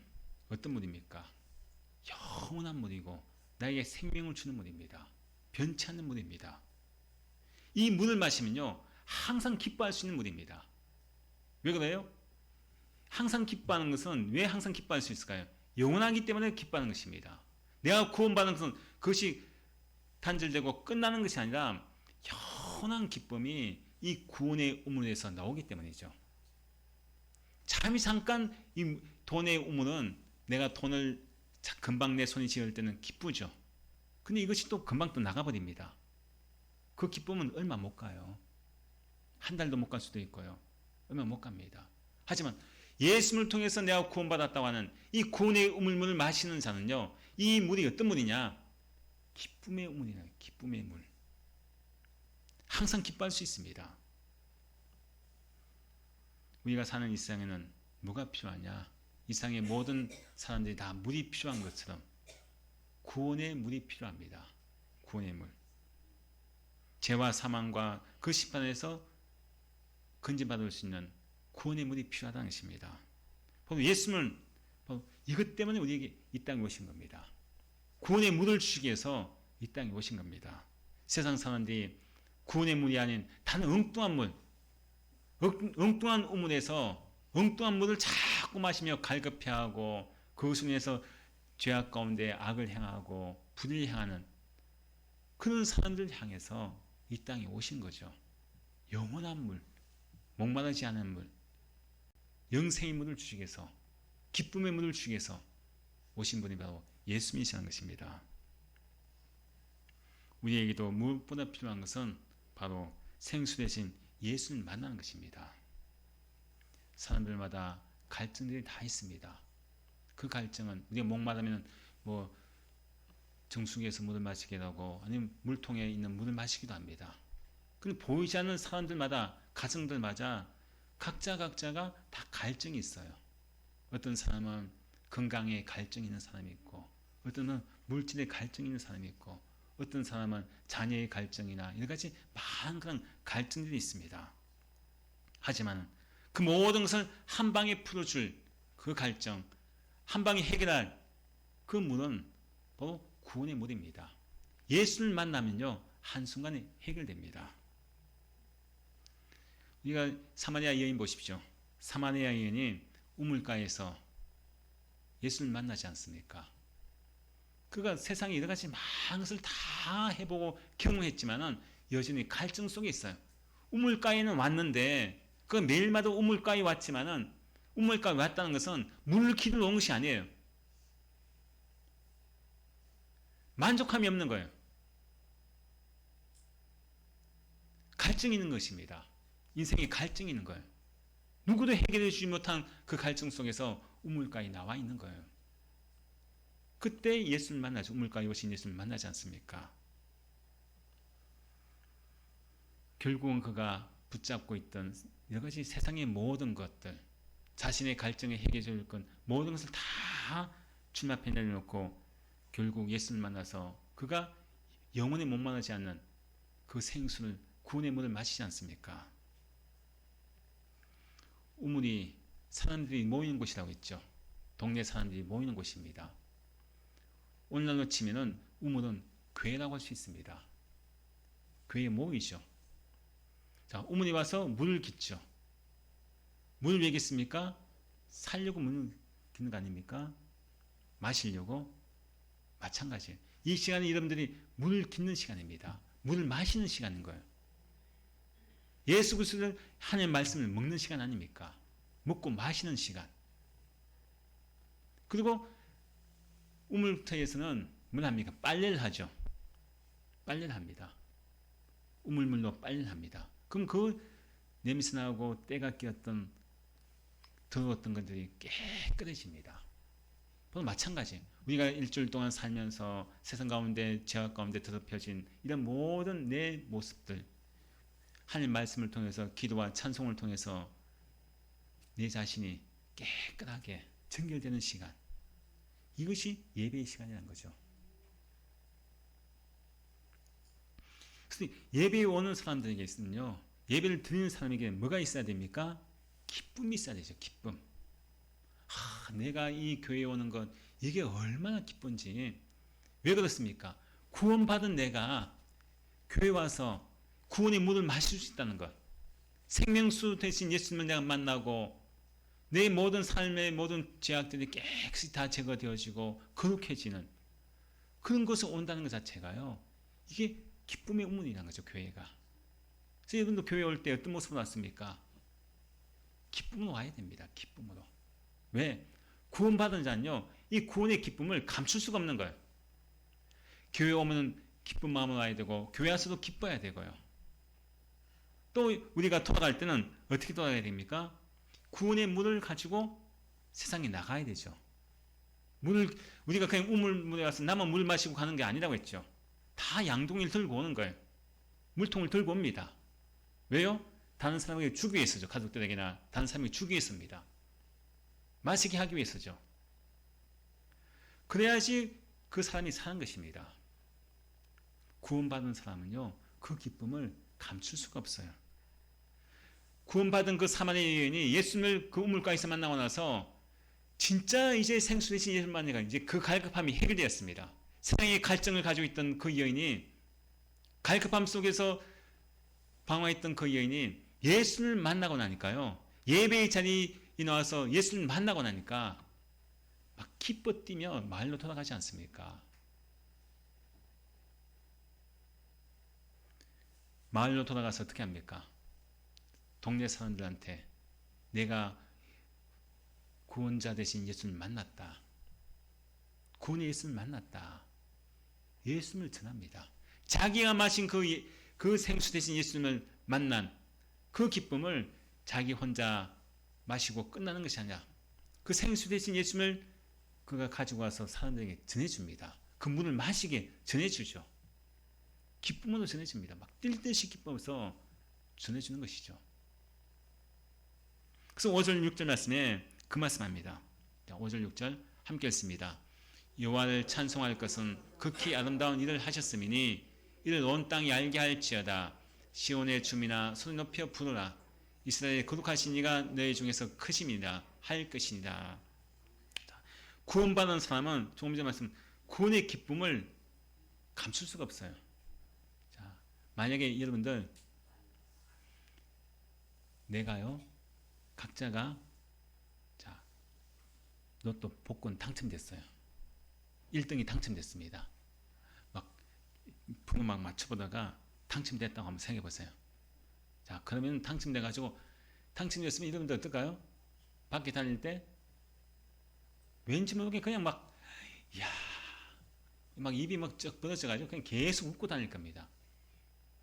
어떤 물입니까? 영원한 물이고 나에게 생명을 주는 물입니다. 변치 않는 물입니다. 이 물을 마시면요 항상 기뻐할 수 있는 물입니다. 왜 그래요? 항상 기뻐하는 것은 왜 항상 기뻐할 수 있을까요? 영원하기 때문에 기뻐하는 것입니다. 내가 구원받는 것은 그것이 단절되고 끝나는 것이 아니라 영원한 기쁨이 이 구원의 우물에서 나오기 때문이죠. 잠깐 이 돈의 우물은 내가 돈을 금방 내 손이 지을 때는 기쁘죠. 근데 이것이 또 금방 또 나가버립니다. 그 기쁨은 얼마 못 가요. 한 달도 못 갈 수도 있고요. 얼마 못 갑니다. 하지만 예수님을 통해서 내가 구원받았다고 하는 이 구원의 우물물을 마시는 자는요, 이 물이 어떤 물이냐? 기쁨의 우물이에요. 기쁨의 물. 항상 기뻐할 수 있습니다. 우리가 사는 이 세상에는 뭐가 필요하냐? 이 세상의 모든 사람들이 다 물이 필요한 것처럼 구원의 물이 필요합니다. 구원의 물. 죄와 사망과 그 심판에서 건진받을 수 있는 구원의 물이 필요하다는 것입니다. 바로 예수님은 바로 이것 때문에 우리에게 이 땅에 오신 겁니다. 구원의 물을 주시기 위해서 이 땅에 오신 겁니다. 세상 사람들이 구원의 물이 아닌 단 엉뚱한 물, 엉뚱한 우물에서 엉뚱한 물을 자꾸 자꾸 마시며 갈급해하고 그 순위에서 죄악 가운데 악을 행하고 불의를 행하는 그런 사람들 향해서 이 땅에 오신 거죠. 영원한 물, 목마르지 않은 물, 영생의 물을 주시기 위해서, 기쁨의 물을 주시기 위해서 오신 분이 바로 예수님이시라는 것입니다. 우리에게도 무엇보다 필요한 것은 바로 생수 대신 예수를 만나는 것입니다. 사람들마다 갈증들이 다 있습니다. 그 갈증은 우리가 목마르면 정수기에서 물을 마시기도 하고 아니면 물통에 있는 물을 마시기도 합니다. 그런데 보이지 않는 사람들마다 가정들마다 각자가 다 갈증이 있어요. 어떤 사람은 건강에 갈증이 있는 사람이 있고 어떤 물질에 갈증이 있는 사람이 있고 어떤 사람은 자녀의 갈증이나 여러 가지 많은 그런 갈증들이 있습니다. 하지만 그 모든 것을 한 방에 풀어줄 그 갈증, 한 방에 해결할 그 물은 바로 구원의 물입니다. 예수를 만나면요 한순간에 해결됩니다. 우리가 사마리아 여인 보십시오. 사마리아 여인이 우물가에서 예수를 만나지 않습니까? 그가 세상에 여러 가지 많은 것을 다 해보고 경험했지만은 여전히 갈증 속에 있어요. 우물가에는 왔는데 그 매일마다 우물가에 왔지만은 우물가에 왔다는 것은 물을 기르러 온 것이 아니에요. 만족함이 없는 거예요. 갈증이 있는 것입니다. 인생에 갈증이 있는 거예요. 누구도 해결해 주지 못한 그 갈증 속에서 우물가에 나와 있는 거예요. 그때 예수를 만나죠. 우물가에 오신 예수를 만나지 않습니까? 결국은 그가 붙잡고 있던 여러 가지 세상의 모든 것들, 자신의 갈증에 해결해 줄 건 모든 것을 다 주님 앞에 내려놓고 결국 예수를 만나서 그가 영원히 목마르지 않는 그 생수를 구원의 물을 마시지 않습니까? 우물이 사람들이 모이는 곳이라고 했죠. 동네 사람들이 모이는 곳입니다. 오늘날로 치면은 우물은 교회라고 할 수 있습니다. 교회에 모이죠. 자, 우물이 와서 물을 깃죠. 물을 왜 깃습니까? 살려고 물을 깃는 거 아닙니까? 마시려고? 마찬가지예요. 이 시간은 여러분들이 물을 깃는 시간입니다. 물을 마시는 시간인 거예요. 예수 그리스도를 하나님의 말씀을 먹는 시간 아닙니까? 먹고 마시는 시간. 그리고 우물터에서는 뭘 합니까? 빨래를 하죠. 빨래를 합니다. 우물물로 빨래를 합니다. 그럼 그 냄새 나고 때가 끼었던 더러웠던 것들이 깨끗해집니다. 바로 마찬가지예요. 우리가 일주일 동안 살면서 세상 가운데 죄악 가운데 더럽혀진 이런 모든 내 모습들 하나님 말씀을 통해서 기도와 찬송을 통해서 내 자신이 깨끗하게 정결되는 시간, 이것이 예배의 시간이라는 거죠. 그래서 예배에 오는 사람들에게는요, 예배를 드리는 사람에게 뭐가 있어야 됩니까? 기쁨이 있어야 되죠. 기쁨. 내가 이 교회에 오는 것 이게 얼마나 기쁜지. 왜 그렇습니까? 구원받은 내가 교회 와서 구원의 물을 마실 수 있다는 것, 생명수 대신 예수님을 내가 만나고 내 모든 삶의 모든 죄악들이 깨끗이 다 제거되어지고 거룩해지는 그런 것을 온다는 것 자체가요, 이게 기쁨의 우물이라는 거죠. 교회가. 그래서 여러분도 교회 올 때 어떤 모습으로 왔습니까? 기쁨으로 와야 됩니다. 기쁨으로. 왜? 구원받은 자는요, 이 구원의 기쁨을 감출 수가 없는 거예요. 교회 오면 기쁜 마음으로 와야 되고 교회 와서도 기뻐야 되고요. 또 우리가 돌아갈 때는 어떻게 돌아가야 됩니까? 구원의 물을 가지고 세상에 나가야 되죠. 우리가 그냥 우물물에 가서 나만 물 마시고 가는 게 아니라고 했죠. 다 양동이를 들고 오는 거예요. 물통을 들고 옵니다. 왜요? 다른 사람에게 주기 위해서죠. 가족들에게나 다른 사람에게 주기 위해서입니다. 마시게 하기 위해서죠. 그래야지 그 사람이 사는 것입니다. 구원받은 사람은요, 그 기쁨을 감출 수가 없어요. 구원받은 그 사마리아 여인이 예수님을 그 우물가에서 만나고 나서 진짜 이제 생수 대신 예수를 만나니까 이제 그 갈급함이 해결되었습니다. 세상의 갈증을 가지고 있던 그 여인이, 갈급함 속에서 방황했던 그 여인이 예수를 만나고 나니까요, 예배의 자리 이 나와서 예수를 만나고 나니까 막 기뻐 뛰며 마을로 돌아가지 않습니까? 마을로 돌아가서 어떻게 합니까? 동네 사람들한테 내가 구원자 대신 예수를 만났다. 구원의 예수를 만났다. 예수를 전합니다. 자기가 마신 그 생수 대신 예수를 만난 그 기쁨을 자기 혼자 마시고 끝나는 것이 아니라 그 생수 대신 예수를 그가 가지고 와서 사람들에게 전해줍니다. 그 물을 마시게 전해주죠. 기쁨으로 전해줍니다. 막 뛸 듯이 기뻐서 전해주는 것이죠. 그래서 5절 6절 말씀에 그 말씀합니다. 5절 6절 함께 읽습니다. 여호와를 찬송할 것은 극히 아름다운 일을 하셨음이니 이를 온 땅이 알게 할지어다. 시온의 주민아 소리 높여 부르라. 이스라엘의 거룩하신 이가 너희 중에서 크심이라 할 것이니라. 구원받은 사람은 조금 전에 말씀 구원의 기쁨을 감출 수가 없어요. 자, 만약에 여러분들 내가요 각자가 자 로또 복권 당첨됐어요. 1등이 당첨됐습니다. 막 번호 막 맞춰보다가 당첨됐다고 한번 생각해 보세요. 자, 그러면 당첨돼가지고 당첨됐으면 여러분들 어떨까요? 밖에 다닐 때 왠지 모르게 그냥 막 입이 막 쩍 벌어져가지고 그냥 계속 웃고 다닐 겁니다.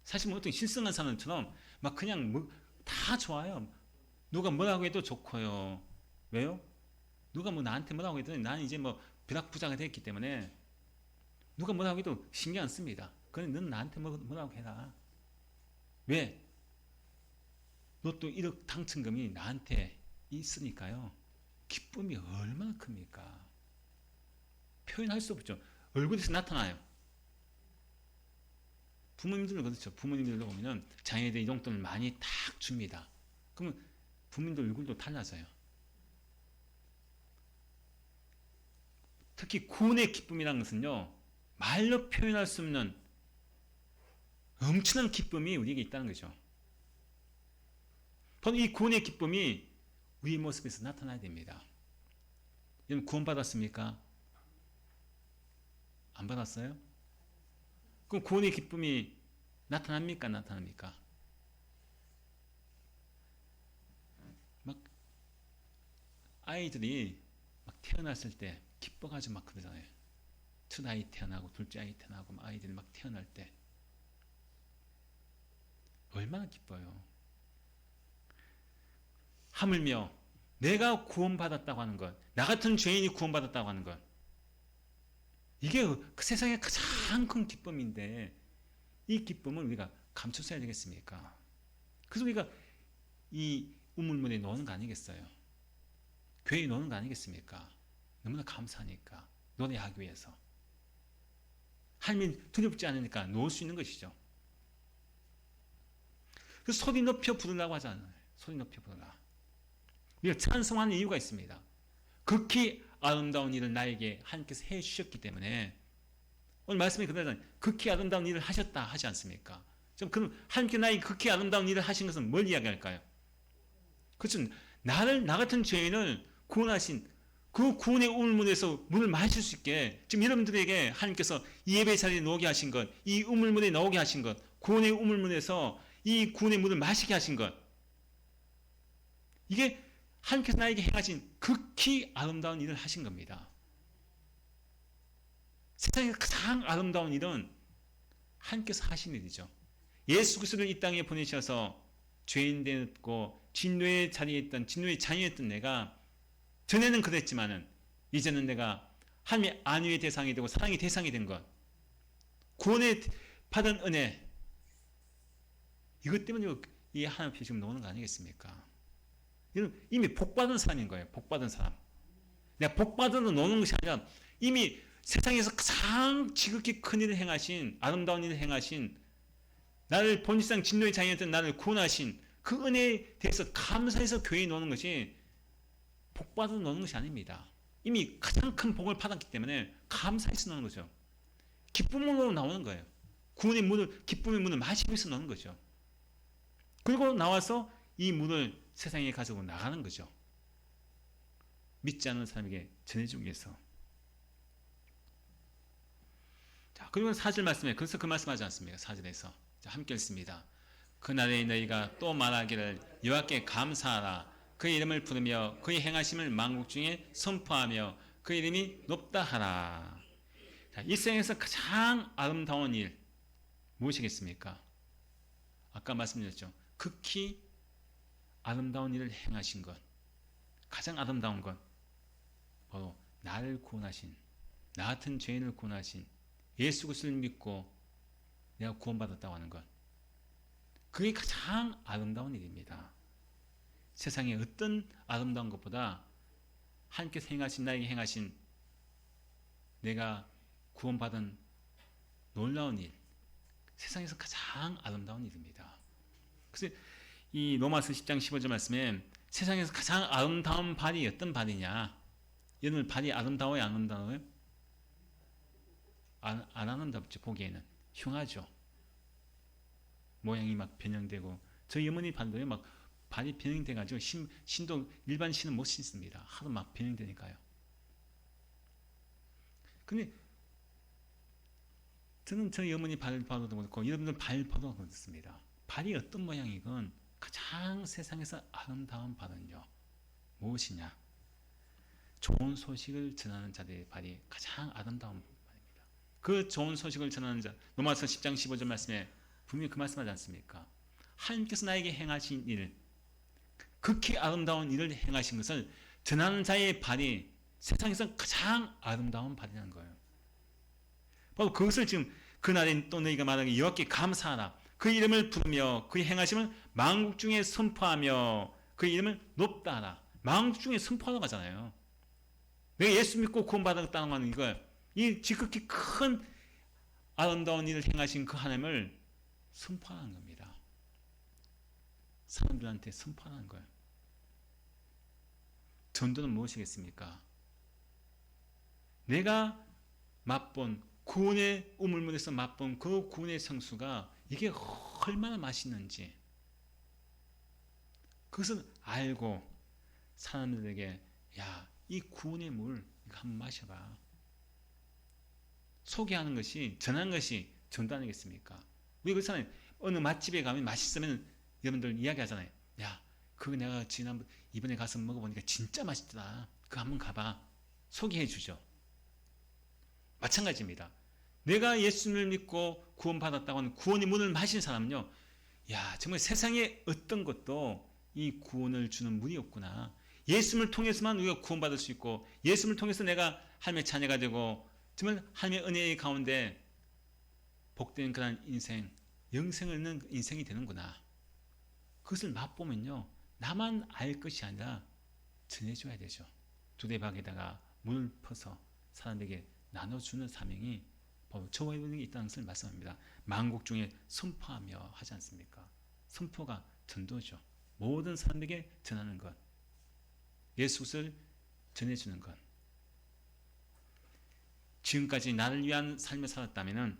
사실 뭐 어떤 실성한 사람처럼 막 그냥 뭐 다 좋아요. 누가 뭐라고 해도 좋고요. 왜요? 누가 뭐 나한테 뭐라고 해도 나는 이제 뭐 벼락부자가 됐기 때문에 누가 뭐라고 해도 신경 안 씁니다. 그래 넌 나한테 뭐라고 해라. 왜? 로또 1억 당첨금이 나한테 있으니까요. 기쁨이 얼마나 큽니까? 표현할 수 없죠. 얼굴에서 나타나요. 부모님들도 그렇죠. 부모님들도 보면은 자녀들이 용돈을 많이 탁 줍니다. 그러면 부모님들 얼굴도 달라져요. 특히 구원의 기쁨이라는 것은요. 말로 표현할 수 없는 엄청난 기쁨이 우리에게 있다는 거죠. 바로 이 구원의 기쁨이 우리 모습에서 나타나야 됩니다. 여러분 구원 받았습니까? 안 받았어요? 그럼 구원의 기쁨이 나타납니까? 나타납니까? 막 아이들이 막 태어났을 때 기뻐가지고 막 그러잖아요. 첫 아이 태어나고 둘째 아이 태어나고 막 아이들이 막 태어날 때 얼마나 기뻐요. 하물며 내가 구원받았다고 하는 것, 나 같은 죄인이 구원받았다고 하는 것, 이게 그 세상의 가장 큰 기쁨인데 이 기쁨을 우리가 감췄어야 되겠습니까? 그래서 우리가 이 우물물에 넣는 거 아니겠어요? 교회에 넣는 거 아니겠습니까? 너무나 감사하니까 노래하기 위해서 하나님이 두렵지 않으니까 놓을 수 있는 것이죠. 그래서 소리 높여 부르라고 하잖아요. 소리 높여 부르라. 우리가 찬송하는 이유가 있습니다. 극히 아름다운 일을 나에게 하나님께서 해주셨기 때문에 오늘 말씀이 그러잖아요. 극히 아름다운 일을 하셨다 하지 않습니까? 그럼 하나님께 나에게 극히 아름다운 일을 하신 것은 뭘 이야기할까요? 그렇죠. 나 같은 죄인을 구원하신 그 구원의 우물물에서 물을 마실 수 있게 지금 여러분들에게 하나님께서 이 예배 자리에 나오게 하신 것, 이 우물물에 나오게 하신 것, 구원의 우물물에서 이 구원의 물을 마시게 하신 것, 이게 하나님께서 나에게 행하신 극히 아름다운 일을 하신 겁니다. 세상에 가장 아름다운 일은 하나님께서 하신 일이죠. 예수 그리스도를 이 땅에 보내셔서 죄인 되었고 진노의 자리에 있던 진노의 자녀였던 내가 전에는 그랬지만은 이제는 내가 하나님의 안위의 대상이 되고 사랑의 대상이 된 것, 구원의 받은 은혜, 이것 때문에 이 하나님 앞에 지금 나오는 거 아니겠습니까? 이미 복받은 사람인 거예요. 복받은 사람. 내가 복받은 거 노는 것이 아니라 이미 세상에서 가장 지극히 큰 일을 행하신, 아름다운 일을 행하신, 나를 본질상 진노의 자녀였던 나를 구원하신 그 은혜에 대해서 감사해서 교회에 노는 것이 복받아 노는 것이 아닙니다. 이미 가장 큰 복을 받았기 때문에 감사해서 노는 거죠. 기쁨으로 나오는 거예요. 구원의 문을, 기쁨의 문을 마시고 있어 노는 거죠. 그리고 나와서 이 문을 세상에 가지고 나가는 거죠. 믿지 않는 사람에게 전해주기 위해서. 자, 그리고 4절 말씀에 그래서 그 말씀하지 않습니까? 4절에서 자, 함께 읽습니다. 그날에 너희가 또 말하기를 여호와께 감사하라. 그의 이름을 부르며 그의 행하심을 만국 중에 선포하며 그의 이름이 높다 하라. 자, 이 세상에서 가장 아름다운 일 무엇이겠습니까? 아까 말씀드렸죠. 극히 아름다운 일을 행하신 것, 가장 아름다운 것 바로 나를 구원하신, 나 같은 죄인을 구원하신 예수 그리스도를 믿고 내가 구원받았다고 하는 것, 그게 가장 아름다운 일입니다. 세상에 어떤 아름다운 것보다 하나님께서 행하신, 나에게 행하신 내가 구원받은 놀라운 일, 세상에서 가장 아름다운 일입니다. 그래서 이 로마서 10장 15절 말씀에 세상에서 가장 아름다운 발이 어떤 발이냐? 여러분 발이 아름다워요? 안 아름다워요? 안 아름답죠. 보기에는 흉하죠. 모양이 막 변형되고 저희 어머니 발도요 막 발이 변형돼가지고 신도 일반 신은 못 신습니다. 하도 막 변형되니까요. 근데 저는 저희 어머니 발 봐도 그렇고 여러분들 발 봐도 그렇습니다. 발이 어떤 모양이건 가장 세상에서 아름다운 발은요 무엇이냐? 좋은 소식을 전하는 자들의 발이 가장 아름다운 발입니다. 그 좋은 소식을 전하는 자 로마서 10장 15절 말씀에 분명히 그 말씀하지 않습니까? 하나님께서 나에게 행하신 일, 극히 아름다운 일을 행하신 것을 전하는 자의 발이 세상에서 가장 아름다운 발이라는 거예요. 바로 그것을 지금 그날에 또 너희가 말하기 여호와께 감사하라. 그 이름을 부르며 그의 행하심을 만국 중에 선포하며 그 이름을 높다 하라. 만국 중에 선포하라고 하잖아요. 내가 예수 믿고 구원받았다는 건 이거예요. 이 지극히 큰 아름다운 일을 행하신 그 하나님을 선포하는 겁니다. 사람들한테 선포하는 거예요. 전도는 무엇이겠습니까? 내가 맛본 구원의 우물물에서 맛본 그 구원의 성수가 이게 얼마나 맛있는지 그것을 알고 사람들에게 야, 이 구원의 물 이거 한번 마셔봐. 소개하는 것이 전하는 것이 전도 아니겠습니까? 우리 그렇잖아요. 어느 맛집에 가면 맛있으면 여러분들 이야기하잖아요. 야, 그거 내가 이번에 가서 먹어보니까 진짜 맛있더라. 그거 한번 가봐. 소개해 주죠. 마찬가지입니다. 내가 예수를 믿고 구원받았다고 하는 구원의 문을 마신 사람은요. 야, 정말 세상에 어떤 것도 이 구원을 주는 문이 없구나. 예수를 통해서만 우리가 구원받을 수 있고 예수를 통해서 내가 하나님의 자녀가 되고 정말 하나님의 은혜의 가운데 복된 그런 인생, 영생을 얻는 인생이 되는구나. 그것을 맛보면요. 나만 알 것이 아니라 전해줘야 되죠. 두대박에다가 물을 퍼서 사람에게 나눠주는 사명이 바로 저와 여러분에게 있다는 것을 말씀합니다. 만국 중에 선포하며 하지 않습니까? 선포가 전도죠. 모든 사람에게 전하는 것. 예수를 전해주는 것. 지금까지 나를 위한 삶을 살았다면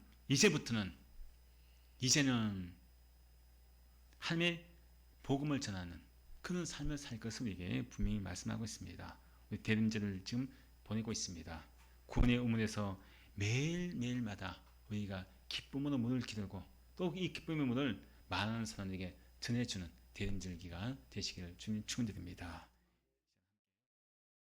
이제는 하나님의 복음을 전하는 그런 삶을 살 것을 우리에게 분명히 말씀하고 있습니다. 우리 대림절을 지금 보내고 있습니다. 구원의 우물에서 매일매일마다 우리가 기쁨으로 문을 기르고 또 이 기쁨의 문을 많은 사람에게 전해주는 대림절 기간 되시기를 주님 축원드립니다.